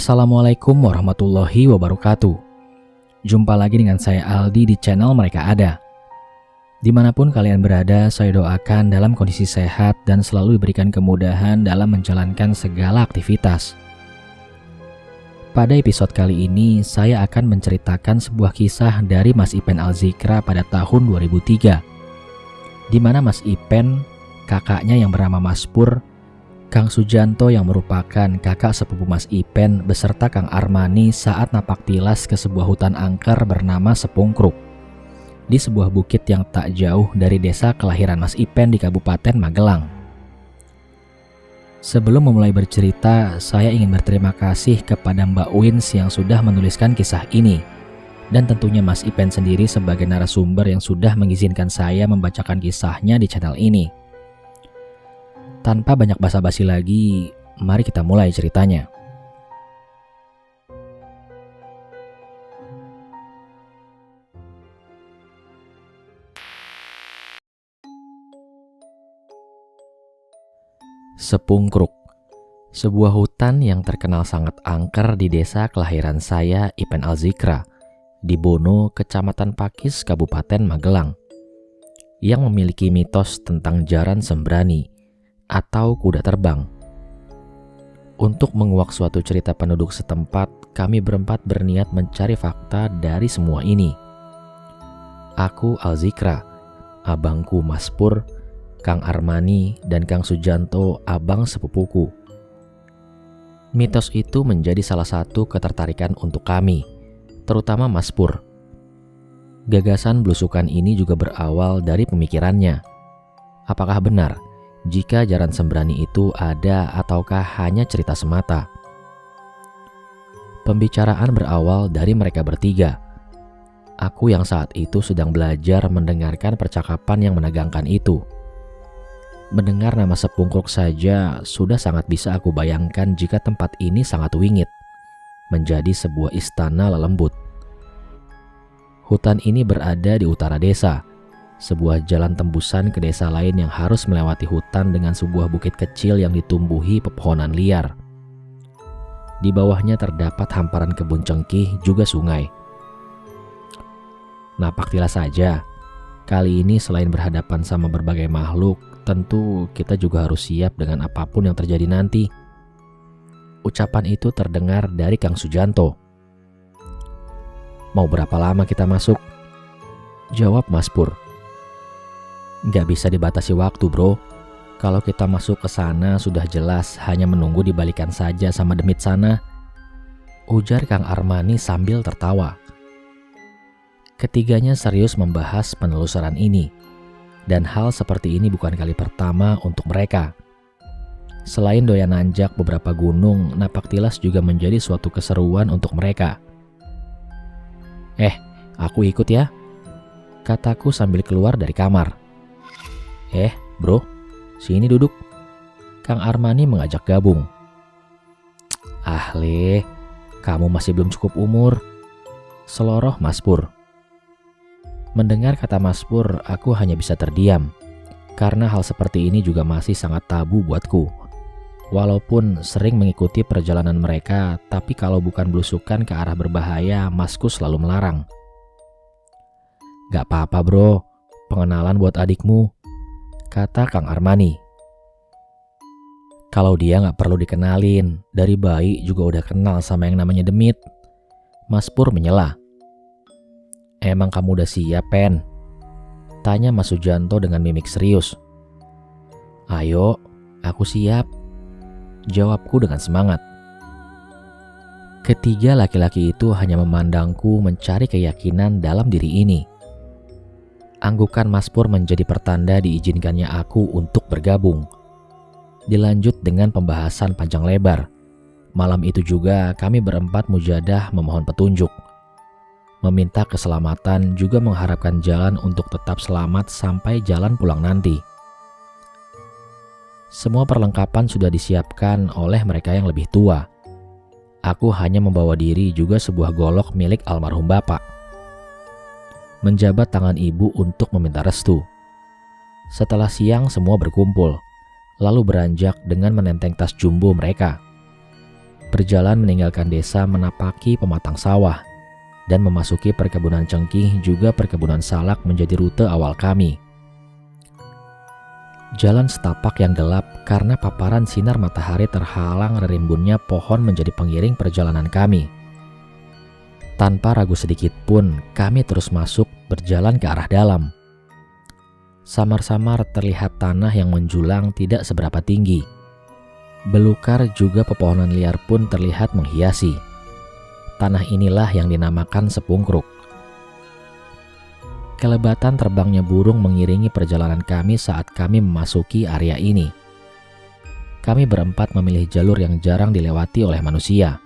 Assalamualaikum warahmatullahi wabarakatuh. Jumpa lagi dengan saya Aldi di channel Mereka Ada. Dimanapun kalian berada, saya doakan dalam kondisi sehat dan selalu diberikan kemudahan dalam menjalankan segala aktivitas. Pada episode kali ini, saya akan menceritakan sebuah kisah dari Mas Ipen Al-Zikra pada tahun 2003, di mana Mas Ipen, kakaknya yang bernama Mas Pur, Kang Sujanto yang merupakan kakak sepupu Mas Ipen beserta Kang Armani saat napak tilas ke sebuah hutan angker bernama Sepungkruk di sebuah bukit yang tak jauh dari desa kelahiran Mas Ipen di Kabupaten Magelang. Sebelum memulai bercerita, saya ingin berterima kasih kepada Mbak Wins yang sudah menuliskan kisah ini, dan tentunya Mas Ipen sendiri sebagai narasumber yang sudah mengizinkan saya membacakan kisahnya di channel ini. Tanpa banyak basa-basi lagi, mari kita mulai ceritanya. Sepungkruk, sebuah hutan yang terkenal sangat angker di desa kelahiran saya, Ipen Al-Zikra, di Bono, Kecamatan Pakis, Kabupaten Magelang, yang memiliki mitos tentang jaran sembrani atau kuda terbang. Untuk menguak suatu cerita penduduk setempat, kami berempat berniat mencari fakta dari semua ini. Aku Al-Zikra, abangku Mas Pur, Kang Armani, dan Kang Sujanto, abang sepupuku. Mitos itu menjadi salah satu ketertarikan untuk kami, terutama Mas Pur. Gagasan belusukan ini juga berawal dari pemikirannya. Apakah benar jika jaran sembrani itu ada ataukah hanya cerita semata? Pembicaraan berawal dari mereka bertiga. Aku yang saat itu sedang belajar mendengarkan percakapan yang menegangkan itu. Mendengar nama Sepungkruk saja sudah sangat bisa aku bayangkan jika tempat ini sangat wingit, menjadi sebuah istana lelembut. Hutan ini berada di utara desa, sebuah jalan tembusan ke desa lain yang harus melewati hutan dengan sebuah bukit kecil yang ditumbuhi pepohonan liar. Di bawahnya terdapat hamparan kebun cengkih juga sungai. Napak tilas saja, kali ini selain berhadapan sama berbagai makhluk, tentu kita juga harus siap dengan apapun yang terjadi nanti. Ucapan itu terdengar dari Kang Sujanto. Mau berapa lama kita masuk? Jawab Mas Pur. Gak bisa dibatasi waktu, bro. Kalau kita masuk ke sana sudah jelas hanya menunggu dibalikan saja sama demit sana, ujar Kang Armani sambil tertawa. Ketiganya serius membahas penelusuran ini, dan hal seperti ini bukan kali pertama untuk mereka. Selain doyan nanjak beberapa gunung, napak tilas juga menjadi suatu keseruan untuk mereka. Aku ikut ya, kataku sambil keluar dari kamar. Bro, sini duduk. Kang Armani mengajak gabung. Le, kamu masih belum cukup umur, seloroh Mas Pur. Mendengar kata Mas Pur, aku hanya bisa terdiam, karena hal seperti ini juga masih sangat tabu buatku. Walaupun sering mengikuti perjalanan mereka, tapi kalau bukan belusukan ke arah berbahaya, Masku selalu melarang. Gak apa-apa bro, pengenalan buat adikmu, kata Kang Armani. Kalau dia gak perlu dikenalin, dari bayi juga udah kenal sama yang namanya demit, Mas Pur menyela. Emang kamu udah siap, Pen? Tanya Mas Sujanto dengan mimik serius. Ayo, aku siap, jawabku dengan semangat. Ketiga laki-laki itu hanya memandangku mencari keyakinan dalam diri ini. Anggukan Mas Pur menjadi pertanda diizinkannya aku untuk bergabung. Dilanjut dengan pembahasan panjang lebar. Malam itu juga kami berempat mujadah memohon petunjuk, meminta keselamatan, juga mengharapkan jalan untuk tetap selamat sampai jalan pulang nanti. Semua perlengkapan sudah disiapkan oleh mereka yang lebih tua. Aku hanya membawa diri juga sebuah golok milik almarhum bapak. Menjabat tangan ibu untuk meminta restu. Setelah siang semua berkumpul, lalu beranjak dengan menenteng tas jumbo mereka. berjalan meninggalkan desa menapaki pematang sawah dan memasuki perkebunan cengkih juga perkebunan salak menjadi rute awal kami. Jalan setapak yang gelap karena paparan sinar matahari terhalang rimbunnya pohon menjadi pengiring perjalanan kami. Tanpa ragu sedikit pun, kami terus masuk berjalan ke arah dalam. Samar-samar terlihat tanah yang menjulang tidak seberapa tinggi. Belukar juga pepohonan liar pun terlihat menghiasi. Tanah inilah yang dinamakan Sepungkruk. Kelebatan terbangnya burung mengiringi perjalanan kami saat kami memasuki area ini. Kami berempat memilih jalur yang jarang dilewati oleh manusia.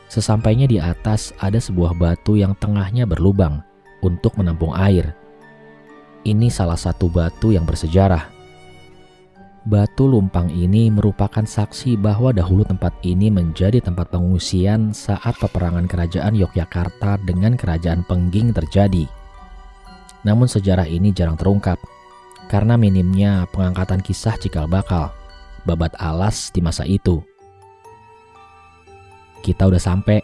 Sesampainya di atas ada sebuah batu yang tengahnya berlubang untuk menampung air. Ini salah satu batu yang bersejarah. Batu lumpang ini merupakan saksi bahwa dahulu tempat ini menjadi tempat pengungsian saat peperangan kerajaan Yogyakarta dengan kerajaan Pengging terjadi. Namun sejarah ini jarang terungkap karena minimnya pengangkatan kisah cikal bakal, babat alas di masa itu. "Kita udah sampai,"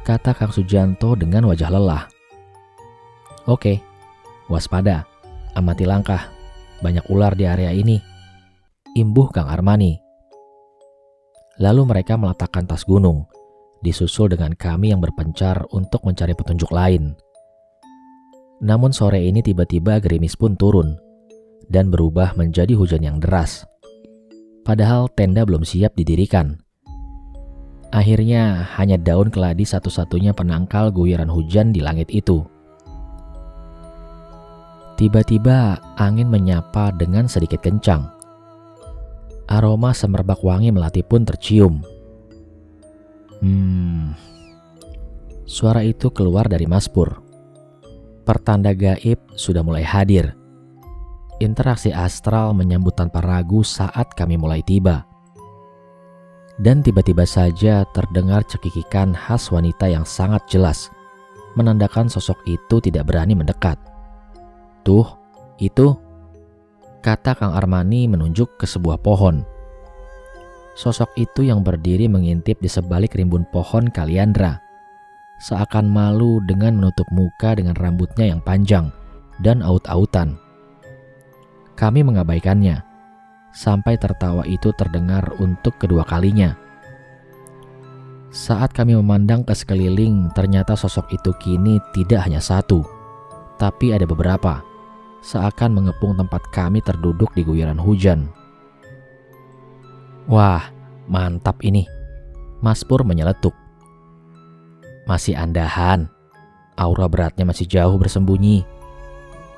kata Kang Sujanto dengan wajah lelah. "Oke, waspada, amati langkah, banyak ular di area ini," imbuh Kang Armani. Lalu mereka meletakkan tas gunung, disusul dengan kami yang berpencar untuk mencari petunjuk lain. Namun sore ini tiba-tiba gerimis pun turun dan berubah menjadi hujan yang deras. Padahal tenda belum siap didirikan. Akhirnya hanya daun keladi satu-satunya penangkal guyuran hujan di langit itu. Tiba-tiba angin menyapa dengan sedikit kencang. Aroma semerbak wangi melati pun tercium. Suara itu keluar dari Mas Pur. Pertanda gaib sudah mulai hadir. Interaksi astral menyambut tanpa ragu saat kami mulai tiba. Dan tiba-tiba saja terdengar cekikikan khas wanita yang sangat jelas, menandakan sosok itu tidak berani mendekat. "Tuh, itu," kata Kang Armani menunjuk ke sebuah pohon. Sosok itu yang berdiri mengintip di sebalik rimbun pohon kaliandra, seakan malu dengan menutup muka dengan rambutnya yang panjang dan aut-autan. Kami mengabaikannya, sampai tertawa itu terdengar untuk kedua kalinya. Saat kami memandang ke sekeliling, ternyata sosok itu kini tidak hanya satu, tapi ada beberapa, seakan mengepung tempat kami terduduk di guyuran hujan. "Wah, mantap ini," Mas Pur menyeletuk. "Masih andahan, aura beratnya masih jauh bersembunyi,"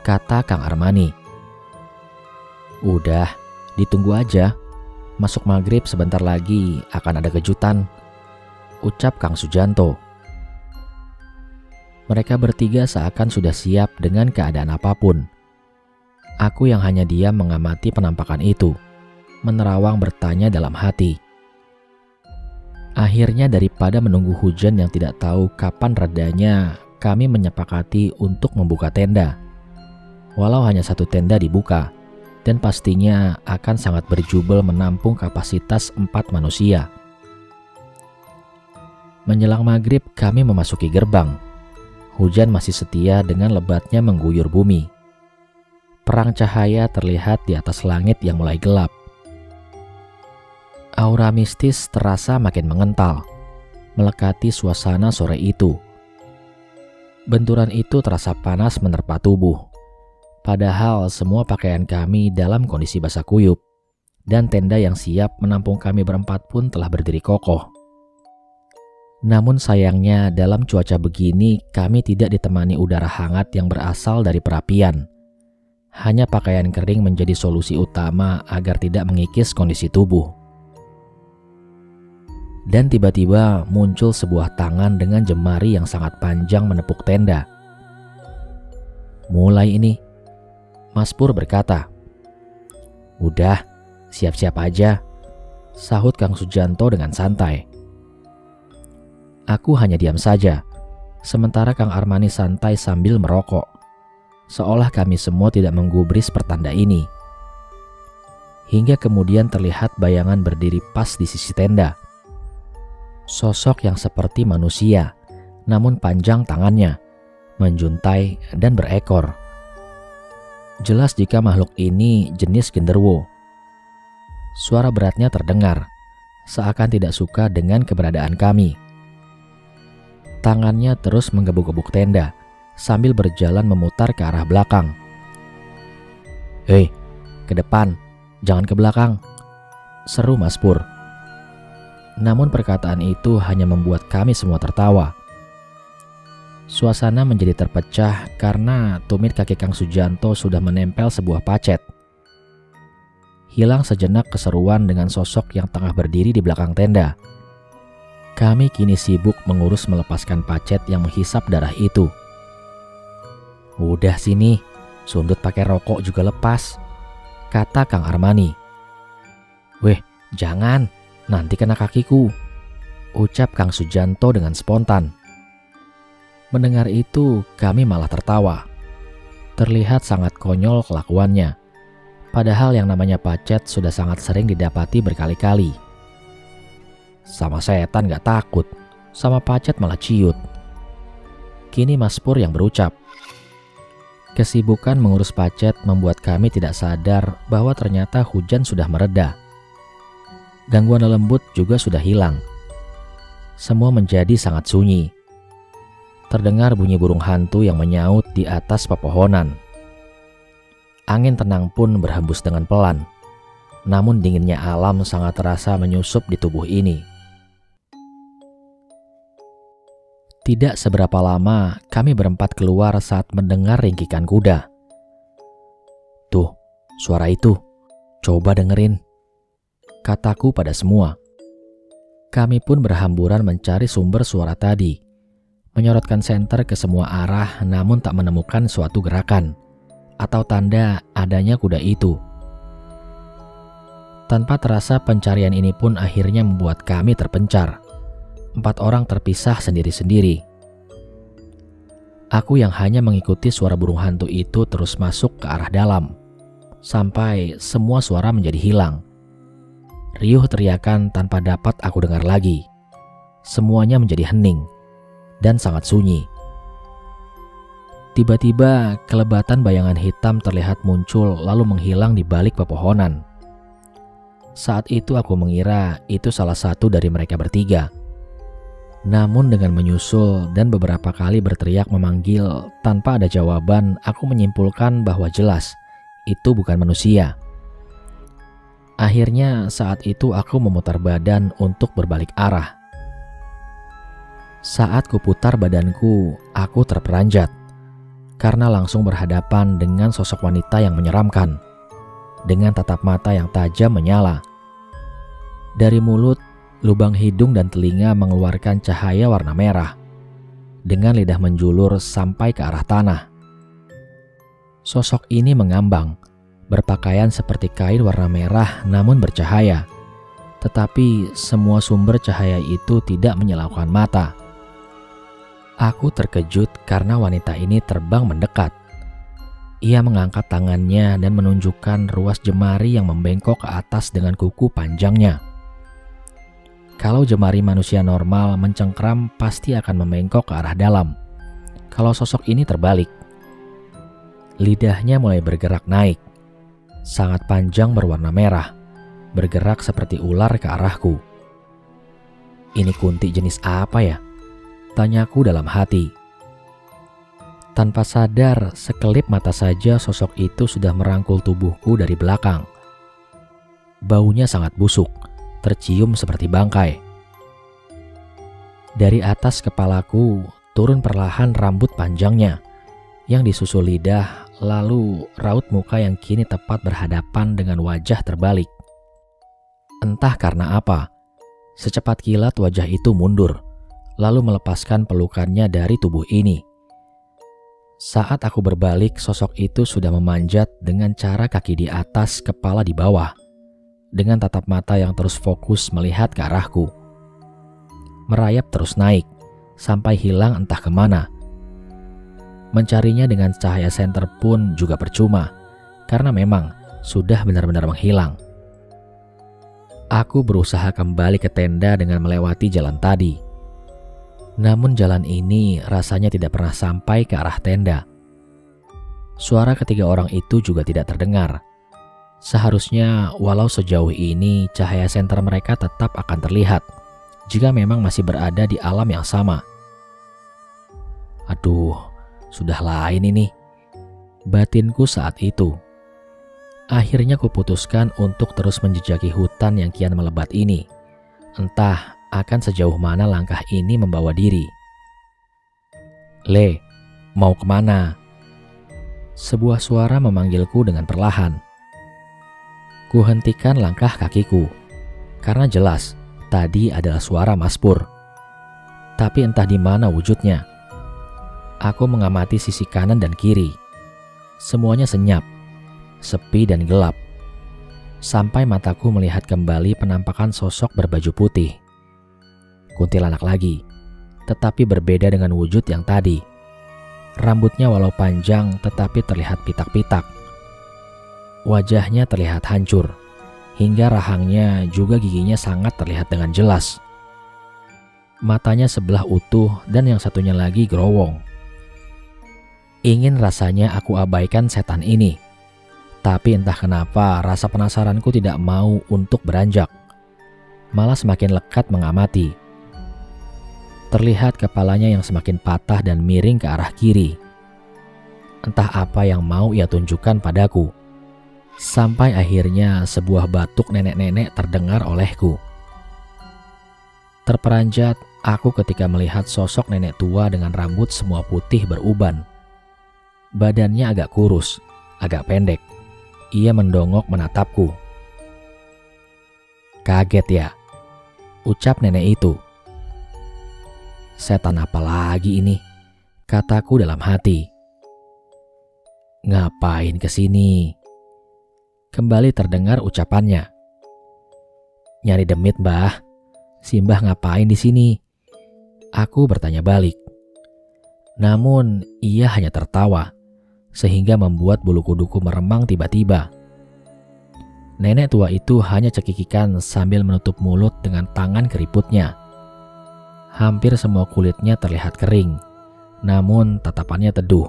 kata Kang Armani. "Udah, ditunggu aja. Masuk maghrib sebentar lagi akan ada kejutan," ucap Kang Sujanto. Mereka bertiga seakan sudah siap dengan keadaan apapun. Aku yang hanya diam mengamati penampakan itu, menerawang bertanya dalam hati. Akhirnya daripada menunggu hujan yang tidak tahu kapan redanya, kami menyepakati untuk membuka tenda. Walau hanya satu tenda dibuka, dan pastinya akan sangat berjubel menampung kapasitas 4 manusia. Menjelang maghrib kami memasuki gerbang. Hujan masih setia dengan lebatnya mengguyur bumi. Perang cahaya terlihat di atas langit yang mulai gelap. Aura mistis terasa makin mengental, melekati suasana sore itu. Benturan itu terasa panas menerpa tubuh. Padahal semua pakaian kami dalam kondisi basah kuyup, dan tenda yang siap menampung kami berempat pun telah berdiri kokoh. Namun sayangnya dalam cuaca begini kami tidak ditemani udara hangat yang berasal dari perapian. Hanya pakaian kering menjadi solusi utama agar tidak mengikis kondisi tubuh. Dan tiba-tiba muncul sebuah tangan dengan jemari yang sangat panjang menepuk tenda. "Mulai ini," Mas Pur berkata. "Udah, siap-siap aja," sahut Kang Sujanto dengan santai. Aku hanya diam saja, sementara Kang Armani santai sambil merokok. Seolah kami semua tidak menggubris pertanda ini. hingga kemudian terlihat bayangan berdiri pas di sisi tenda. Sosok yang seperti manusia, namun panjang tangannya, menjuntai dan berekor. Jelas jika makhluk ini jenis genderuwo. Suara beratnya terdengar, seakan tidak suka dengan keberadaan kami. Tangannya terus menggebuk-gebuk tenda, sambil berjalan memutar ke arah belakang. "Hei, ke depan, jangan ke belakang," seru Mas Pur. Namun perkataan itu hanya membuat kami semua tertawa. Suasana menjadi terpecah karena tumit kaki Kang Sujanto sudah menempel sebuah pacet. Hilang sejenak keseruan dengan sosok yang tengah berdiri di belakang tenda. Kami kini sibuk mengurus melepaskan pacet yang menghisap darah itu. "Udah sini, sundut pakai rokok juga lepas," kata Kang Armani. "Weh, jangan, nanti kena kakiku," ucap Kang Sujanto dengan spontan. Mendengar itu, kami malah tertawa. Terlihat sangat konyol kelakuannya. Padahal yang namanya pacet sudah sangat sering didapati berkali-kali. Sama setan gak takut, sama pacet malah ciut. Kini Mas Pur yang berucap. Kesibukan mengurus pacet membuat kami tidak sadar bahwa ternyata hujan sudah mereda. Gangguan lembut juga sudah hilang. Semua menjadi sangat sunyi. Terdengar bunyi burung hantu yang menyaut di atas pepohonan. Angin tenang pun berhembus dengan pelan. Namun dinginnya alam sangat terasa menyusup di tubuh ini. Tidak seberapa lama kami berempat keluar saat mendengar ringkikan kuda. "Tuh, suara itu. Coba dengerin," kataku pada semua. Kami pun berhamburan mencari sumber suara tadi. Menyorotkan senter ke semua arah namun tak menemukan suatu gerakan atau tanda adanya kuda itu. Tanpa terasa pencarian ini pun akhirnya membuat kami terpencar. 4 orang terpisah sendiri-sendiri. Aku yang hanya mengikuti suara burung hantu itu terus masuk ke arah dalam, sampai semua suara menjadi hilang. Riuh teriakan tanpa dapat aku dengar lagi. Semuanya menjadi hening dan sangat sunyi. Tiba-tiba kelebatan bayangan hitam terlihat muncul lalu menghilang di balik pepohonan. Saat itu aku mengira itu salah satu dari mereka bertiga. Namun dengan menyusul dan beberapa kali berteriak memanggil tanpa ada jawaban, aku menyimpulkan bahwa jelas itu bukan manusia. Akhirnya saat itu aku memutar badan untuk berbalik arah. Saat kuputar badanku, aku terperanjat karena langsung berhadapan dengan sosok wanita yang menyeramkan, dengan tatap mata yang tajam menyala. Dari mulut, lubang hidung dan telinga mengeluarkan cahaya warna merah, dengan lidah menjulur sampai ke arah tanah. Sosok ini mengambang, berpakaian seperti kain warna merah namun bercahaya, tetapi semua sumber cahaya itu tidak menyilaukan mata. Aku terkejut karena wanita ini terbang mendekat. Ia mengangkat tangannya dan menunjukkan ruas jemari yang membengkok ke atas dengan kuku panjangnya. Kalau jemari manusia normal mencengkram pasti akan membengkok ke arah dalam. Kalau sosok ini terbalik. Lidahnya mulai bergerak naik. Sangat panjang berwarna merah. Bergerak seperti ular ke arahku. Ini kunti jenis apa ya? Tanyaku dalam hati. Tanpa sadar, sekelip mata saja sosok itu sudah merangkul tubuhku dari belakang. Baunya sangat busuk, tercium seperti bangkai. Dari atas kepalaku turun perlahan rambut panjangnya, yang disusul lidah, lalu raut muka yang kini tepat berhadapan dengan wajah terbalik. Entah karena apa, secepat kilat wajah itu mundur, lalu melepaskan pelukannya dari tubuh ini. Saat aku berbalik, sosok itu sudah memanjat dengan cara kaki di atas, kepala di bawah, dengan tatap mata yang terus fokus melihat ke arahku. Merayap terus naik, sampai hilang entah kemana. Mencarinya dengan cahaya senter pun juga percuma, karena memang sudah benar-benar menghilang. Aku berusaha kembali ke tenda dengan melewati jalan tadi. Namun jalan ini rasanya tidak pernah sampai ke arah tenda. Suara ketiga orang itu juga tidak terdengar. Seharusnya walau sejauh ini cahaya senter mereka tetap akan terlihat jika memang masih berada di alam yang sama. Aduh, sudah lain ini, batinku saat itu. Akhirnya kuputuskan untuk terus menjejaki hutan yang kian melebat ini. Entah akan sejauh mana langkah ini membawa diri. "Le, mau kemana?" Sebuah suara memanggilku dengan perlahan. Kuhentikan langkah kakiku, karena jelas tadi adalah suara Mas Pur. Tapi entah di mana wujudnya. Aku mengamati sisi kanan dan kiri. Semuanya senyap, sepi dan gelap. Sampai mataku melihat kembali penampakan sosok berbaju putih. Kuntilanak lagi, tetapi berbeda dengan wujud yang tadi. Rambutnya walau panjang tetapi terlihat pitak-pitak. Wajahnya terlihat hancur, hingga rahangnya juga giginya sangat terlihat dengan jelas. Matanya sebelah utuh dan yang satunya lagi gerowong. Ingin rasanya aku abaikan setan ini. Tapi entah kenapa rasa penasaranku tidak mau untuk beranjak. Malah semakin lekat mengamati. Terlihat kepalanya yang semakin patah dan miring ke arah kiri. Entah apa yang mau ia tunjukkan padaku. Sampai akhirnya sebuah batuk nenek-nenek terdengar olehku. Terperanjat aku ketika melihat sosok nenek tua dengan rambut semua putih beruban. Badannya agak kurus, agak pendek. Ia mendongok menatapku. "Kaget ya?" ucap nenek itu. "Setan apa lagi ini?" kataku dalam hati. "Ngapain kesini?" kembali terdengar ucapannya. "Nyari demit, Mbah. Si Mbah ngapain di sini?" aku bertanya balik. Namun ia hanya tertawa, sehingga membuat bulu kuduku meremang tiba-tiba. Nenek tua itu hanya cekikikan sambil menutup mulut dengan tangan keriputnya. Hampir semua kulitnya terlihat kering, namun tatapannya teduh,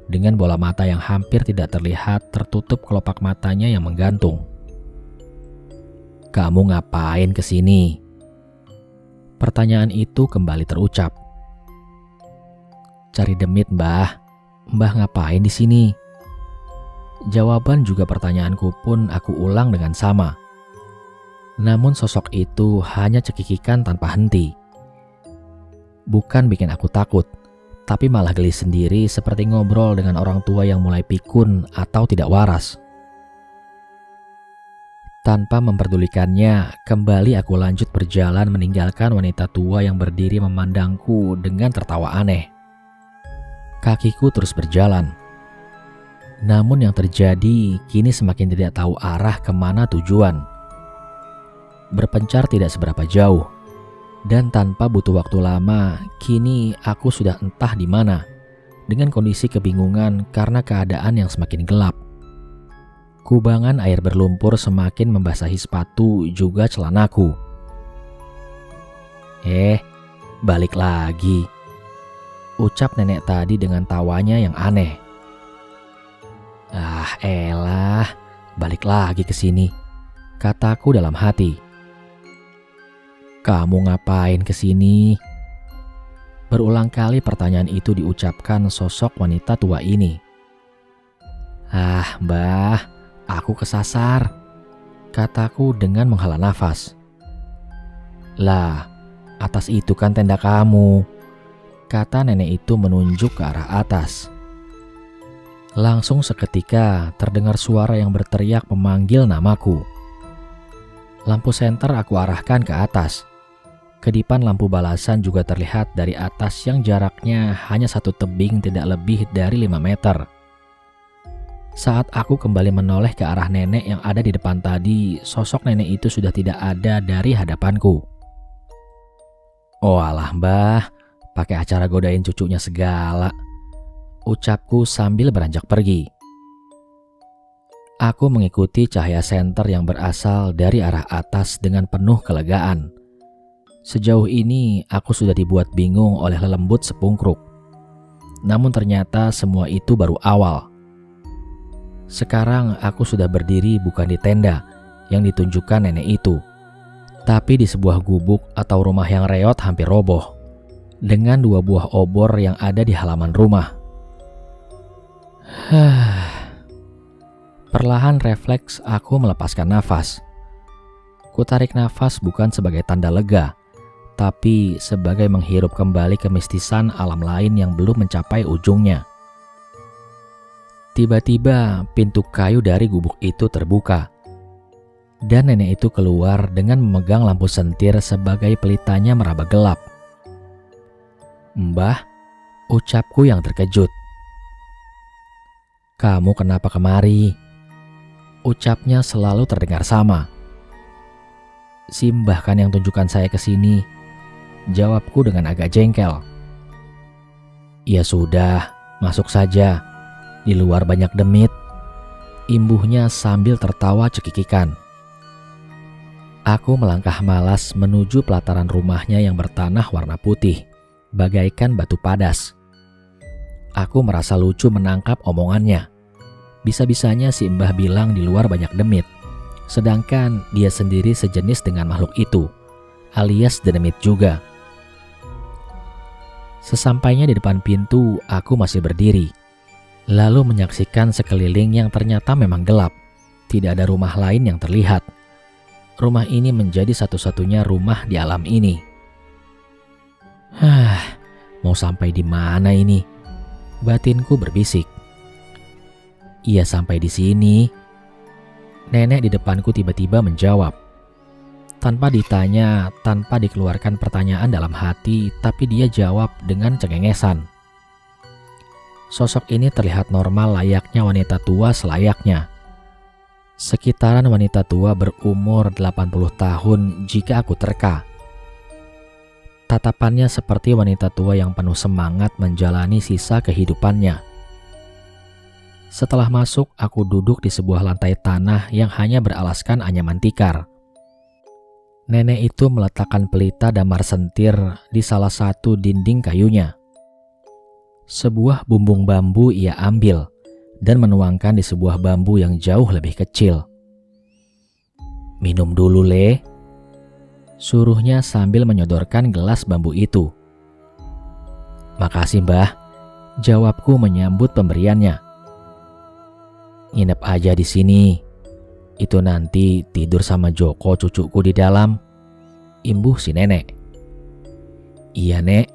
dengan bola mata yang hampir tidak terlihat tertutup kelopak matanya yang menggantung. "Kamu ngapain kesini?" pertanyaan itu kembali terucap. "Cari demit, Mbah. Mbah ngapain di sini?" Jawaban juga pertanyaanku pun aku ulang dengan sama. Namun sosok itu hanya cekikikan tanpa henti. Bukan bikin aku takut, tapi malah geli sendiri seperti ngobrol dengan orang tua yang mulai pikun atau tidak waras. Tanpa memperdulikannya, kembali aku lanjut berjalan meninggalkan wanita tua yang berdiri memandangku dengan tertawa aneh. Kakiku terus berjalan. Namun yang terjadi kini semakin tidak tahu arah kemana tujuan. Berpencar tidak seberapa jauh. Dan tanpa butuh waktu lama, kini aku sudah entah di mana. Dengan kondisi kebingungan karena keadaan yang semakin gelap. Kubangan air berlumpur semakin membasahi sepatu juga celanaku. Balik lagi," ucap nenek tadi dengan tawanya yang aneh. "Ah elah, balik lagi ke sini," kataku dalam hati. "Kamu ngapain ke sini?" Berulang kali pertanyaan itu diucapkan sosok wanita tua ini. "Ah, Mbah, aku kesasar," kataku dengan menghela nafas. "Lah, atas itu kan tenda kamu," kata nenek itu menunjuk ke arah atas. Langsung seketika terdengar suara yang berteriak memanggil namaku. Lampu senter aku arahkan ke atas. Kedipan lampu balasan juga terlihat dari atas yang jaraknya hanya satu tebing tidak lebih dari 5 meter. Saat aku kembali menoleh ke arah nenek yang ada di depan tadi, sosok nenek itu sudah tidak ada dari hadapanku. "Oh alah Mbah, pakai acara godain cucunya segala," ucapku sambil beranjak pergi. Aku mengikuti cahaya senter yang berasal dari arah atas dengan penuh kelegaan. Sejauh ini aku sudah dibuat bingung oleh lelembut sepungkruk. Namun ternyata semua itu baru awal. Sekarang aku sudah berdiri bukan di tenda yang ditunjukkan nenek itu, tapi di sebuah gubuk atau rumah yang reot hampir roboh, dengan 2 buah obor yang ada di halaman rumah. Perlahan refleks aku melepaskan nafas. Kutarik nafas bukan sebagai tanda lega, tapi sebagai menghirup kembali kemistisan alam lain yang belum mencapai ujungnya. Tiba-tiba pintu kayu dari gubuk itu terbuka, dan nenek itu keluar dengan memegang lampu sentir sebagai pelitanya meraba gelap. "Mbah," ucapku yang terkejut. "Kamu kenapa kemari?" Ucapnya selalu terdengar sama. "Si Mbah kan yang tunjukkan saya ke sini," jawabku dengan agak jengkel. "Ya sudah, masuk saja. Di luar banyak demit," imbuhnya sambil tertawa cekikikan. Aku melangkah malas menuju pelataran rumahnya yang bertanah warna putih, bagaikan batu padas. Aku merasa lucu menangkap omongannya. Bisa-bisanya si Mbah bilang di luar banyak demit, sedangkan dia sendiri sejenis dengan makhluk itu, alias demit juga. Sesampainya di depan pintu, aku masih berdiri, lalu menyaksikan sekeliling yang ternyata memang gelap. Tidak ada rumah lain yang terlihat. Rumah ini menjadi satu-satunya rumah di alam ini. Mau sampai di mana ini? Batinku berbisik. "Iya, sampai di sini." Nenek di depanku tiba-tiba menjawab. Tanpa ditanya, tanpa dikeluarkan pertanyaan dalam hati, tapi dia jawab dengan cengengesan. Sosok ini terlihat normal layaknya wanita tua selayaknya. Sekitaran wanita tua berumur 80 tahun jika aku terka. Tatapannya seperti wanita tua yang penuh semangat menjalani sisa kehidupannya. Setelah masuk, aku duduk di sebuah lantai tanah yang hanya beralaskan anyaman tikar. Nenek itu meletakkan pelita damar sentir di salah satu dinding kayunya. Sebuah bumbung bambu ia ambil dan menuangkan di sebuah bambu yang jauh lebih kecil. "Minum dulu, Le," suruhnya sambil menyodorkan gelas bambu itu. "Makasih, Mbah," jawabku menyambut pemberiannya. "Nginep aja di sini. Itu nanti tidur sama Joko cucuku di dalam," imbuh si nenek. "Iya, Nek,"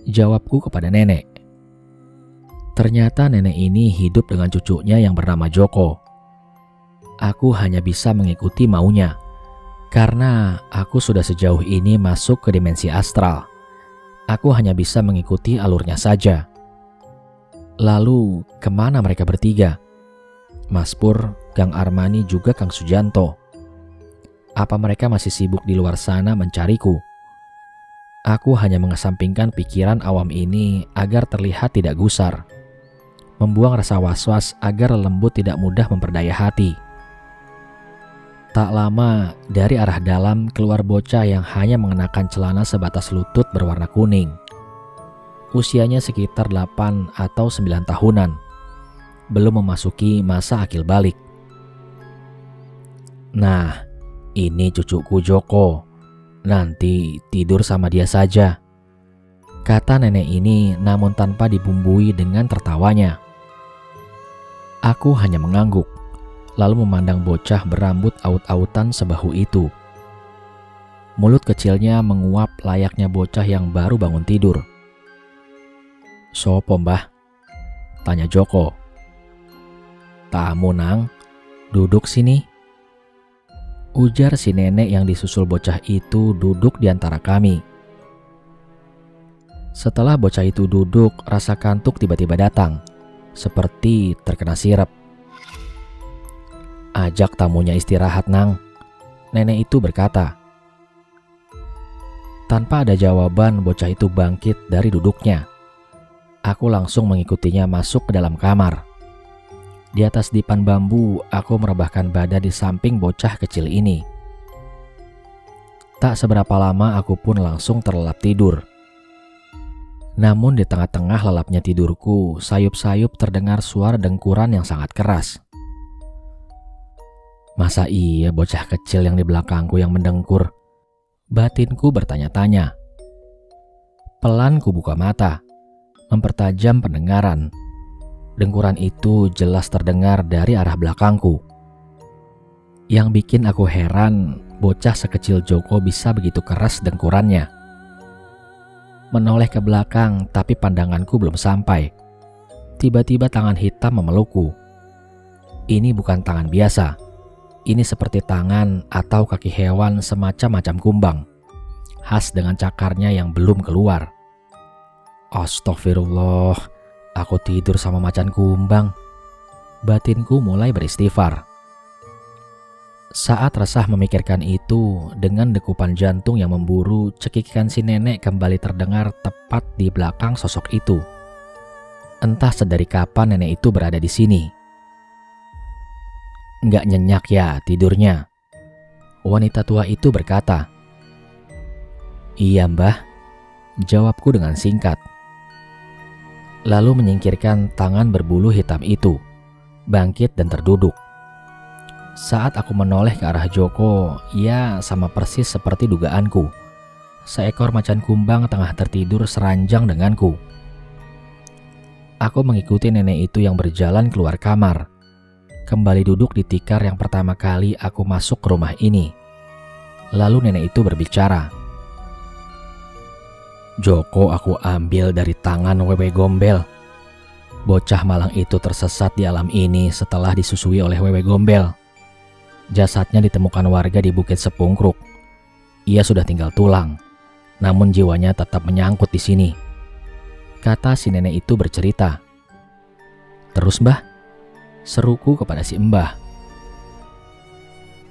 jawabku kepada nenek. Ternyata nenek ini hidup dengan cucunya yang bernama Joko. Aku hanya bisa mengikuti maunya, karena aku sudah sejauh ini masuk ke dimensi astral. Aku hanya bisa mengikuti alurnya saja. Lalu, kemana mereka bertiga? Mas Pur, Kang Armani, juga Kang Sujanto. Apa mereka masih sibuk di luar sana mencariku? Aku hanya mengesampingkan pikiran awam ini agar terlihat tidak gusar. Membuang rasa was-was agar lembut tidak mudah memperdaya hati. Tak lama, dari arah dalam keluar bocah yang hanya mengenakan celana sebatas lutut berwarna kuning. Usianya sekitar 8 atau 9 tahunan. Belum memasuki masa akil balik. "Nah, ini cucuku Joko. Nanti tidur sama dia saja," kata nenek ini namun tanpa dibumbui dengan tertawanya. Aku hanya mengangguk, lalu memandang bocah berambut aut-autan sebahu itu. Mulut kecilnya menguap layaknya bocah yang baru bangun tidur. "Sopo, Mbah?" tanya Joko. "Tamu, Nang. Duduk sini," ujar si nenek yang disusul bocah itu duduk di antara kami. Setelah bocah itu duduk, rasa kantuk tiba-tiba datang, seperti terkena sirep. "Ajak tamunya istirahat, Nang," nenek itu berkata. Tanpa ada jawaban, bocah itu bangkit dari duduknya. Aku langsung mengikutinya masuk ke dalam kamar. Di atas dipan bambu, aku merebahkan badan di samping bocah kecil ini. Tak seberapa lama aku pun langsung terlelap tidur. Namun di tengah-tengah lelapnya tidurku, sayup-sayup terdengar suara dengkuran yang sangat keras. Masa iya bocah kecil yang di belakangku yang mendengkur? Batinku bertanya-tanya. Pelan ku buka mata, mempertajam pendengaran. Dengkuran itu jelas terdengar dari arah belakangku. Yang bikin aku heran, bocah sekecil Joko bisa begitu keras dengkurannya. Menoleh ke belakang, tapi pandanganku belum sampai. Tiba-tiba tangan hitam memelukku. Ini bukan tangan biasa. Ini seperti tangan atau kaki hewan semacam macam kumbang, khas dengan cakarnya yang belum keluar. Astagfirullah, aku tidur sama macan kumbang. Batinku mulai beristighfar. Saat resah memikirkan itu, dengan dekupan jantung yang memburu, cekikikan si nenek kembali terdengar tepat di belakang sosok itu. Entah sedari kapan nenek itu berada di sini. Nggak nyenyak ya tidurnya? Wanita tua itu berkata. Iya mbah, jawabku dengan singkat. Lalu menyingkirkan tangan berbulu hitam itu, bangkit dan terduduk. Saat aku menoleh ke arah Joko, ia sama persis seperti dugaanku. Seekor macan kumbang tengah tertidur seranjang denganku. Aku mengikuti nenek itu yang berjalan keluar kamar. Kembali duduk di tikar yang pertama kali aku masuk ke rumah ini. Lalu nenek itu berbicara. Joko aku ambil dari tangan Wewe Gombel. Bocah malang itu tersesat di alam ini setelah disusui oleh Wewe Gombel. Jasadnya ditemukan warga di Bukit Sepungkruk. Ia sudah tinggal tulang, namun jiwanya tetap menyangkut di sini. Kata si nenek itu bercerita. Terus mbah? Seruku kepada si mbah.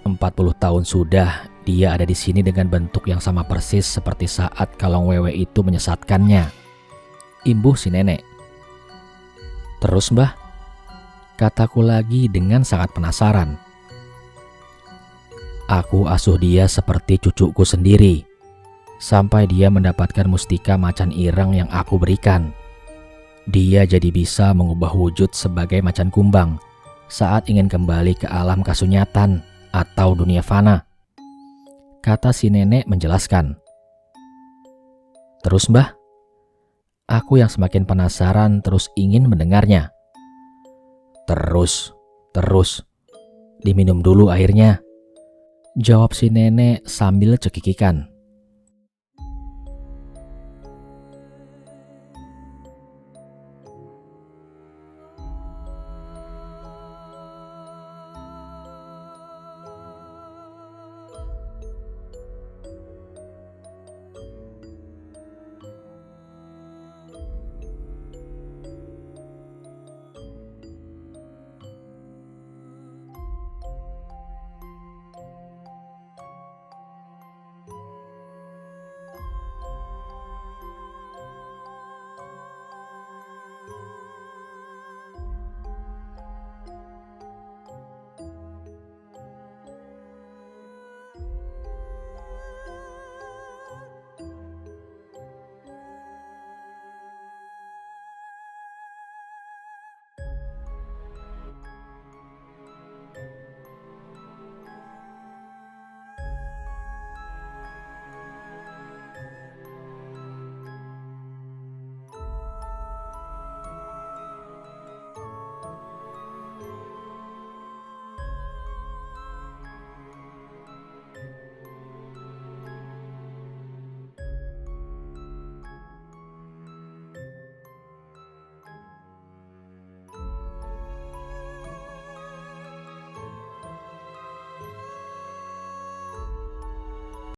40 tahun sudah dia ada di sini dengan bentuk yang sama persis seperti saat kalong wewe itu menyesatkannya. Imbuh si nenek. Terus mbah? Kataku lagi dengan sangat penasaran. Aku asuh dia seperti cucuku sendiri, sampai dia mendapatkan mustika macan ireng yang aku berikan. Dia jadi bisa mengubah wujud sebagai macan kumbang saat ingin kembali ke alam kasunyatan atau dunia fana. Kata si nenek menjelaskan. Terus mbah? Aku yang semakin penasaran terus ingin mendengarnya. Terus. Diminum dulu airnya. Jawab si nenek sambil cekikikan.